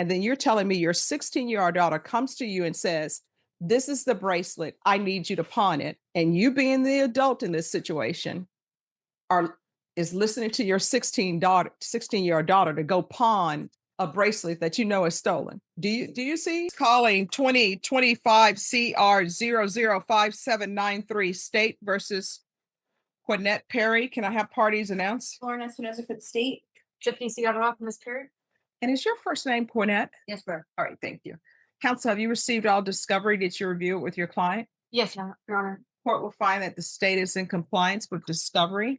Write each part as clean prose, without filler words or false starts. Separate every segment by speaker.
Speaker 1: And then you're telling me your 16-year-old daughter comes to you and says, "This is the bracelet. I need you to pawn it." And you being the adult in this situation are is listening to your 16-year-old daughter to go pawn a bracelet that you know is stolen. Do you see? Calling 2025 CR 005793 State versus Quinette Perry. Can I have parties announced?
Speaker 2: Lauren Espinoza for the state. Tiffany Seattle for Miss Perry.
Speaker 1: And is your first name Quinette?
Speaker 2: Yes, ma'am.
Speaker 1: All right, thank you. Counsel, have you received all discovery? Did you review it with your client?
Speaker 2: Yes, Your Honor.
Speaker 1: Court will find that the state is in compliance with discovery.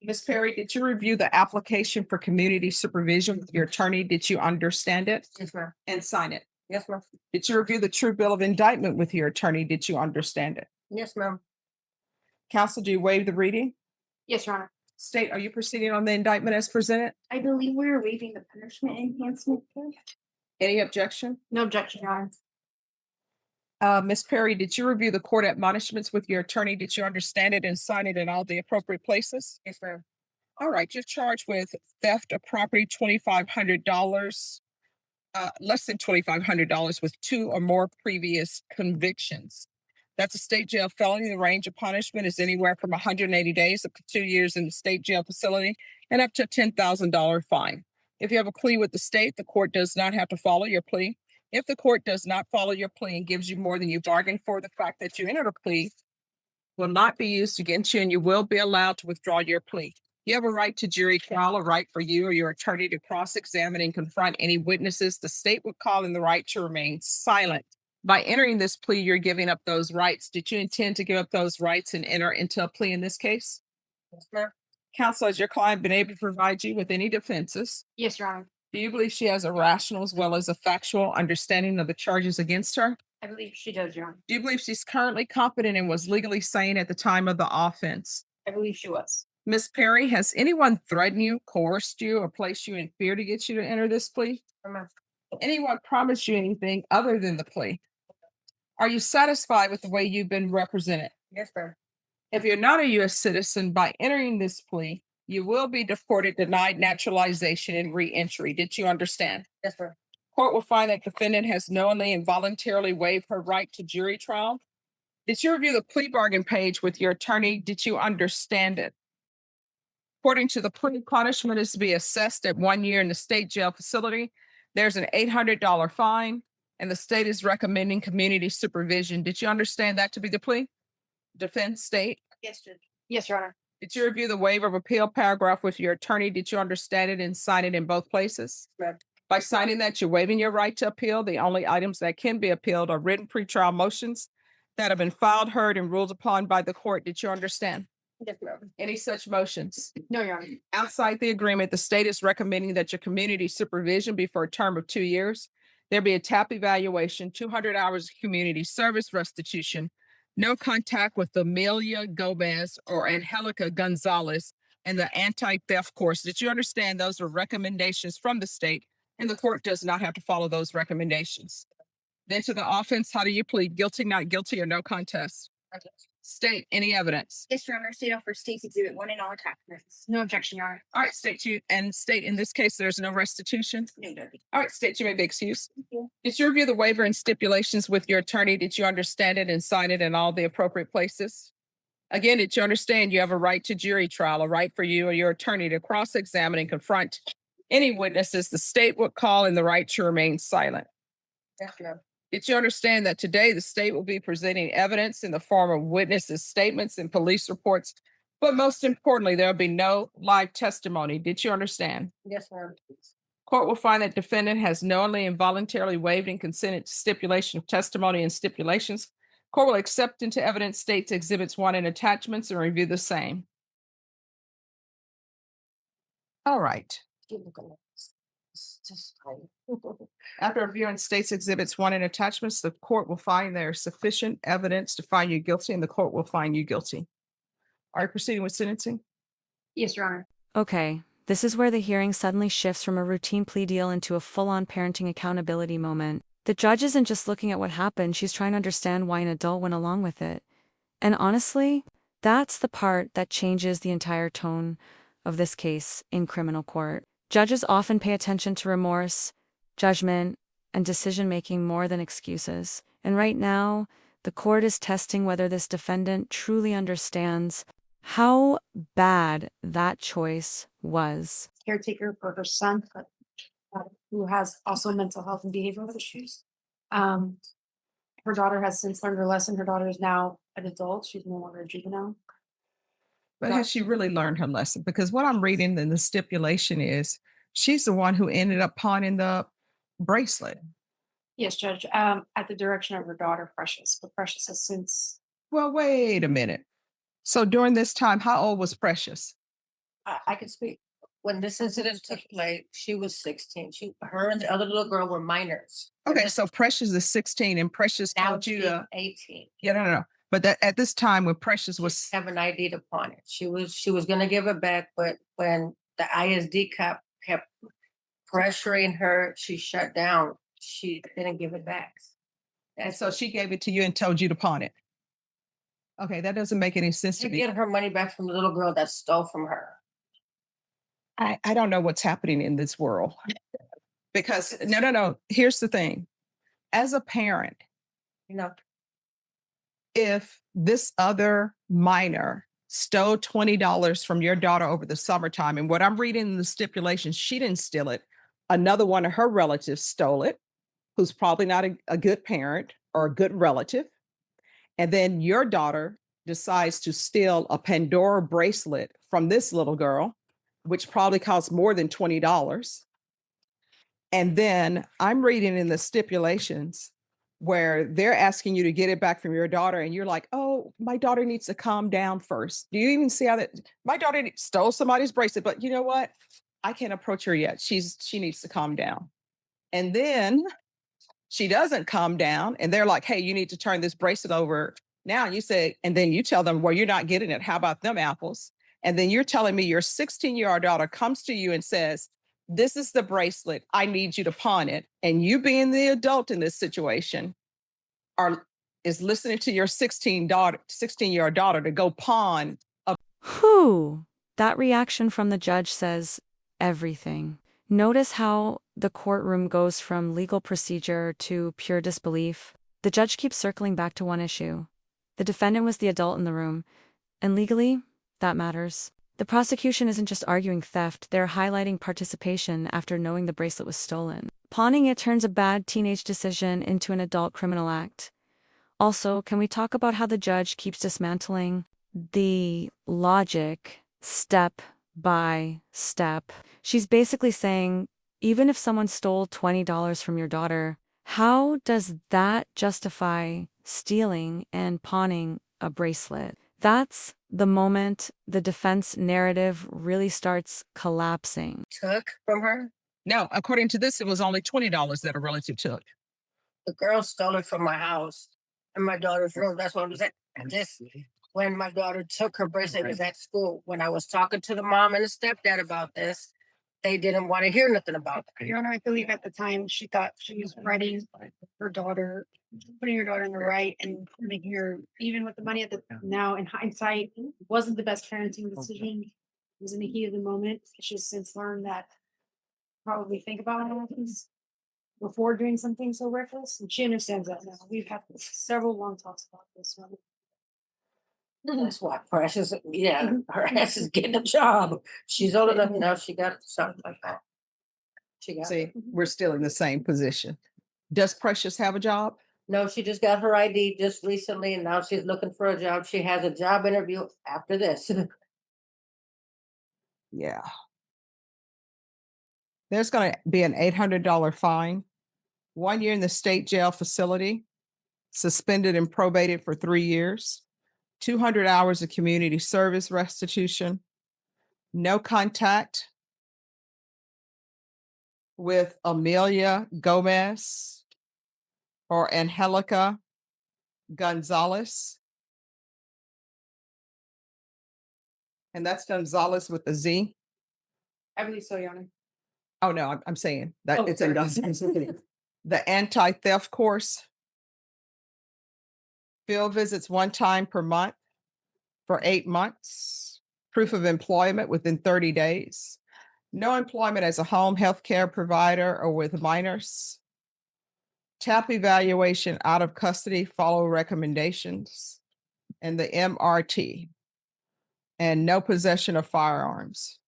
Speaker 1: Ms. Perry, did you review the application for community supervision with your attorney? Did you understand it
Speaker 2: Yes, ma'am.
Speaker 1: and sign it?
Speaker 2: Yes, ma'am.
Speaker 1: Did you review the true bill of indictment with your attorney? Did you understand it?
Speaker 2: Yes, ma'am.
Speaker 1: Counsel, do you waive the reading?
Speaker 2: Yes, Your Honor.
Speaker 1: State, are you proceeding on the indictment as presented?
Speaker 2: I believe we are waiving the punishment enhancement.
Speaker 1: Any objection?
Speaker 2: No objection, Your Honor.
Speaker 1: Ms. Perry, did you review the court admonishments with your attorney? Did you understand it and sign it in all the appropriate places?
Speaker 2: Yes, ma'am.
Speaker 1: All right, you're charged with theft of property, $2,500, less than $2,500 with 2 or more previous convictions. That's a state jail felony. The range of punishment is anywhere from 180 days up to 2 years in the state jail facility and up to a $10,000 fine. If you have a plea with the state, the court does not have to follow your plea. If the court does not follow your plea and gives you more than you bargained for, the fact that you entered a plea will not be used against you and you will be allowed to withdraw your plea. You have a right to jury trial, a right for you or your attorney to cross-examine and confront any witnesses. The state would call in the right to remain silent. By entering this plea, you're giving up those rights. Did you intend to give up those rights and enter into a plea in this case?
Speaker 2: Yes, ma'am.
Speaker 1: Counsel, has your client been able to provide you with any defenses?
Speaker 2: Yes, Your Honor.
Speaker 1: Do you believe she has a rational as well as a factual understanding of the charges against her?
Speaker 2: I believe she does, Your Honor.
Speaker 1: Do you believe she's currently competent and was legally sane at the time of the offense?
Speaker 2: I believe she was.
Speaker 1: Ms. Perry, has anyone threatened you, coerced you, or placed you in fear to get you to enter this plea?
Speaker 2: Yes, ma'am.
Speaker 1: Anyone promised you anything other than the plea? Are you satisfied with the way you've been represented?
Speaker 2: Yes, ma'am.
Speaker 1: If you're not a U.S. citizen, by entering this plea, you will be deported, denied naturalization, and re-entry. Did you understand?
Speaker 2: Yes, ma'am.
Speaker 1: Court will find that defendant has knowingly and voluntarily waived her right to jury trial. Did you review the plea bargain page with your attorney? Did you understand it? According to the plea, punishment is to be assessed at 1 year in the state jail facility. There's an $800 fine, and the state is recommending community supervision. Did you understand that to be the plea? Defense state.
Speaker 2: Yes, Judge. Yes, Your Honor.
Speaker 1: Did you review the waiver of appeal paragraph with your attorney? Did you understand it and sign it in both places?
Speaker 2: Ma'am.
Speaker 1: By signing that, you're waiving your right to appeal. The only items that can be appealed are written pretrial motions that have been filed, heard, and ruled upon by the court. Did you understand
Speaker 2: Yes, ma'am.
Speaker 1: any such motions?
Speaker 2: No, Your Honor.
Speaker 1: Outside the agreement, the state is recommending that your community supervision be for a term of 2 years. There be a TAP evaluation, 200 hours of community service restitution, no contact with Amelia Gomez or Angelica Gonzalez, and the anti-theft course. Did you understand those are recommendations from the state, and the court does not have to follow those recommendations? Then to the offense, how do you plead? Guilty, not guilty, or no contest?
Speaker 2: Okay.
Speaker 1: State any evidence.
Speaker 2: Yes, Your Honor. State offer State's Exhibit 1 and all attachments. No objection, Your Honor.
Speaker 1: All right, state you and state in this case there's no restitution.
Speaker 2: No, Judge.
Speaker 1: All right, state you may be excused.
Speaker 2: Thank you.
Speaker 1: Did you review the waiver and stipulations with your attorney? Did you understand it and sign it in all the appropriate places? Again, did you understand you have a right to jury trial, a right for you or your attorney to cross-examine and confront any witnesses the state would call and the right to remain silent?
Speaker 2: Yes, ma'am.
Speaker 1: Did you understand that today the state will be presenting evidence in the form of witnesses' statements and police reports, but most importantly, there will be no live testimony? Did you understand?
Speaker 2: Yes, ma'am.
Speaker 1: Court will find that defendant has knowingly and voluntarily waived and consented to stipulation of testimony and stipulations. Court will accept into evidence states exhibits 1 and attachments and review the same. All right. After reviewing states exhibits 1 and attachments, the court will find there is sufficient evidence to find you guilty, and the court will find you guilty. Are you proceeding with sentencing?
Speaker 2: Yes, Your Honor.
Speaker 3: Okay, this is where the hearing suddenly shifts from a routine plea deal into a full-on parenting accountability moment. The judge isn't just looking at what happened, she's trying to understand why an adult went along with it. And honestly, that's the part that changes the entire tone of this case in criminal court. Judges often pay attention to remorse, judgment, and decision making more than excuses. And right now, the court is testing whether this defendant truly understands how bad that choice was.
Speaker 2: Caretaker for her son, who has also mental health and behavioral issues. Um, her daughter has since learned her lesson. Her daughter is now an adult. She's no longer a juvenile.
Speaker 1: But has she really learned her lesson? Because what I'm reading in the stipulation is she's the one who ended up pawning the bracelet.
Speaker 2: Yes, Judge. At the direction of her daughter, Precious. But Precious has since.
Speaker 1: Well, wait a minute. So during this time, how old was Precious?
Speaker 4: I can speak. When this incident took place, she was 16. Her and the other little girl were minors.
Speaker 1: Okay, so Precious is 16 and Precious
Speaker 4: Now
Speaker 1: told you
Speaker 4: she's
Speaker 1: to,
Speaker 4: 18.
Speaker 1: yeah, no. But that at this time when Precious was,
Speaker 4: Have an ID to pawn it. She was gonna give it back, but when the ISD cop kept pressuring her, she shut down. She didn't give it back.
Speaker 1: and so she gave it to you and told you to pawn it. Okay, that doesn't make any sense
Speaker 4: to
Speaker 1: to me.
Speaker 4: get her money back from the little girl that stole from her.
Speaker 1: I don't know what's happening in this world. Because no. Here's the thing. As a parent,
Speaker 4: You know,
Speaker 1: if this other minor stole $20 from your daughter over the summertime, and what I'm reading in the stipulations, she didn't steal it. Another one of her relatives stole it, who's probably not a good parent or a good relative. And then your daughter decides to steal a Pandora bracelet from this little girl, which probably costs more than $20. And then I'm reading in the stipulations where they're asking you to get it back from your daughter, and you're like, oh, my daughter needs to calm down first. Do you even see how that my daughter stole somebody's bracelet? But you know what? I can't approach her yet. She needs to calm down. And then she doesn't calm down, and they're like, hey, you need to turn this bracelet over now. And you say, and then you tell them, well, you're not getting it. How about them apples? And then you're telling me your 16-year-old daughter comes to you and says, this is the bracelet. I need you to pawn it. And you being the adult in this situation is listening to your 16-year-old daughter to go pawn.
Speaker 3: Whew! That reaction from the judge says everything. Notice how the courtroom goes from legal procedure to pure disbelief. The judge keeps circling back to one issue. The defendant was the adult in the room, and legally, that matters. The prosecution isn't just arguing theft, they're highlighting participation after knowing the bracelet was stolen. Pawning it turns a bad teenage decision into an adult criminal act. Also, can we talk about how the judge keeps dismantling the logic step by step? She's basically saying, even if someone stole $20 from your daughter, how does that justify stealing and pawning a bracelet? That's the moment the defense narrative really starts collapsing.
Speaker 4: took from her.
Speaker 1: No, according to this, it was only $20 that a relative took.
Speaker 4: The girl stole it from my house and my daughter's room. That's what I'm saying. And this, when my daughter took her bracelet, it was at school. When I was talking to the mom and the stepdad about this, they didn't want to hear nothing about it.
Speaker 2: Your Honor, I believe at the time she thought she was writing her daughter, putting her daughter in the right and making her, even with the money at the now in hindsight, wasn't the best parenting decision. It was in the heat of the moment. She's since learned that probably think about all things before doing something so reckless. And she understands that now. We've had several long talks about this one.
Speaker 4: That's why Precious, her ass is getting a job. She's old enough now. She got something like that. She got
Speaker 1: See, we're still in the same position. Does Precious have a job?
Speaker 4: No, she just got her ID just recently, and now she's looking for a job. She has a job interview after this.
Speaker 1: Yeah. There's going to be an $800 fine, 1 year in the state jail facility, suspended and probated for 3 years, 200 hours of community service restitution, no contact with Amelia Gomez or Angelica Gonzalez. And that's Gonzalez with a Z.
Speaker 2: I believe so, Your Honor.
Speaker 1: Oh, no, I'm saying that
Speaker 4: Oh,
Speaker 1: it's in
Speaker 4: sorry.
Speaker 1: Gonzalez. The anti-theft course. Field visits 1 time per month for 8 months. Proof of employment within 30 days. No employment as a home health care provider or with minors. TAP evaluation out of custody, follow recommendations, and the MRT. And no possession of firearms.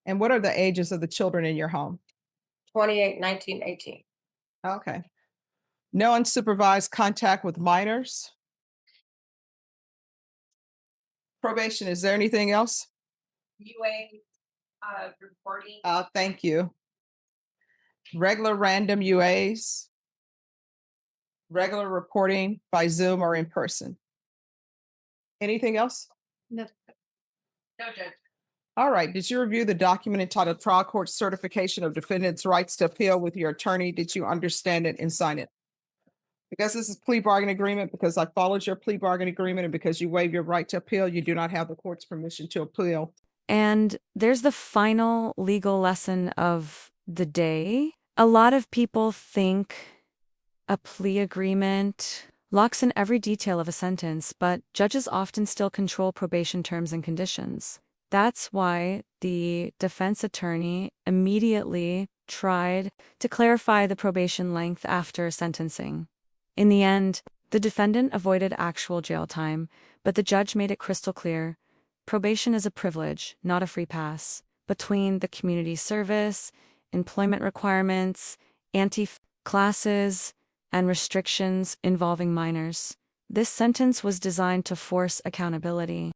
Speaker 1: And what are the ages of the children in your home?
Speaker 4: 28, 19, 18.
Speaker 1: Okay. No unsupervised contact with minors. Probation, is there anything else?
Speaker 4: UA reporting.
Speaker 1: Thank you. Regular random UAs. Regular reporting by Zoom or in person. Anything else?
Speaker 2: No,
Speaker 4: No, Judge.
Speaker 1: All right. Did you review the document entitled Trial Court Certification of Defendant's Rights to Appeal with your attorney? Did you understand it and sign it? Because this is plea bargain agreement, because I followed your plea bargain agreement, and because you waive your right to appeal, you do not have the court's permission to appeal.
Speaker 3: And there's the final legal lesson of the day. A lot of people think a plea agreement locks in every detail of a sentence, but judges often still control probation terms and conditions. That's why the defense attorney immediately tried to clarify the probation length after sentencing. In the end, the defendant avoided actual jail time, but the judge made it crystal clear: probation is a privilege, not a free pass. Between the community service, employment requirements, anti-classes, and restrictions involving minors, this sentence was designed to force accountability.